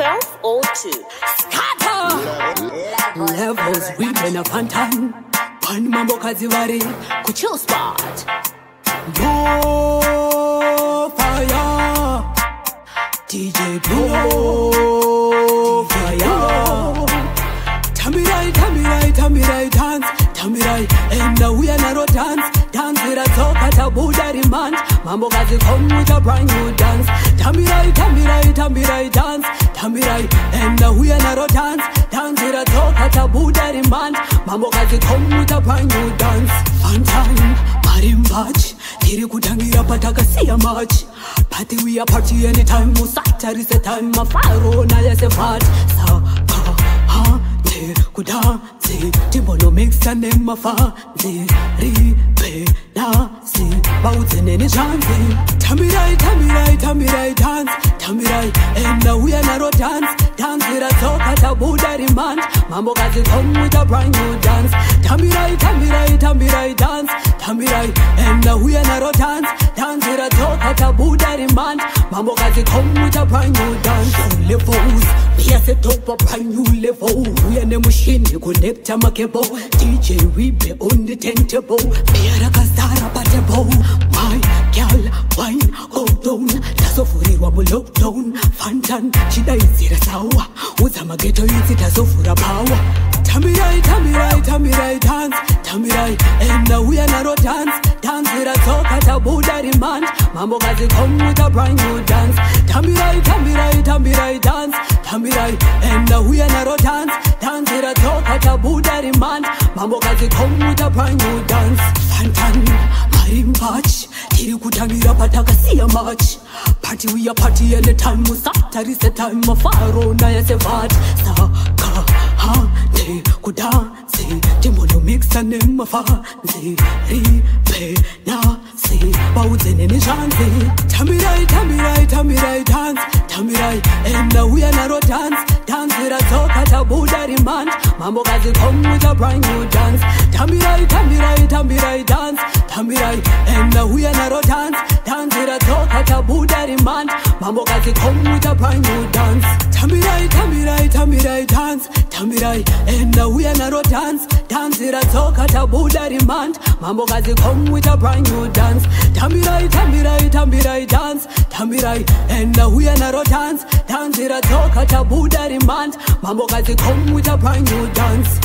1202. Scatter! Levels reaping a phantom. Pan mambo kazivari, kuchill spot. More fire. DJ blow fire. Tamirai, tamirai, tamirai dance. Tamirai, and now we are narrow dance. Dance with a talk at a Buddha demand. Mambo kazi come with a brand new dance. Tamirai, tamirai, tamirai dance. Tamirai, and now we are narrow dance. Dance with a talk at a Buddha demand. Mambo kazi come with a brand new dance. Fun time, marimbach. Tiri kutangira pataka siya much. Party we a party anytime. Musata is a time. Ma faro na yase fat. Sa ha te kudansi. Timbono mix and name fancy. Ripe na si. Bouncing in a chancy. Tamirai, tamirai, tamirai dance. Tamirai, and now we are narrow dance. Dance with a talk at a Buddha demand. Mambo kazi come with a brand new dance. Tamirai, tamirai, tamirai dance. Tamirai, and now we are narrow dance. Dance with a talk at a Buddha demand. Mambo kazi come with a brand new dance. On levels, we are set up a brand new level. We are the machine, you connect a makebo. DJ Ribe on the tentable. Beara Kastara Patebo. My girl, wine, go down. Tasofuri wabo lockdown. Fantan, Chida is sawa. Uzama ghetto is it tasofura power. Tamirai, tamirai, tamirai dance. Tamirai, and now we are narrow dance. Dance with a talk at a Buddha demand. Mambo kazi come with a brand new dance. Tamirai, tamirai, tamirai dance. Tamirai, and now we are narrow dance. Dance with a talk at a Buddha demand. Mambo kazi come with a brand new dance. Fantan, marimbach. Tiri kutangira pataka siya much. Party we a party anytime. Musata is a time. Ma faro na yase fat. Sa ka ha te kudansi. Timbono mix and name fancy. Ripe na si. Bouncing in a chancy. Tamirai, tamirai, tamirai dance. Tamirai, and now we are narrow dance. Dance with a talk at a Buddha demand. Mambo kazi come with a brand new dance. Tamirai, tamirai, tamirai dance. Tamirai, and now we are narrow dance. Dance with a talk at a Buddha demand. Mambo kazi come with a brand new dance. Tamirai, tamirai, tamirai dance. Tamirai, and now we are narrow dance. Dance with a talk at a Buddha demand. Mambo kazi come with a brand new dance. Tamirai, tamirai, tamirai dance. Tamirai, and now we are narrow dance. Dance with a talk at a Buddha demand. Mambo kazi come with a brand new dance.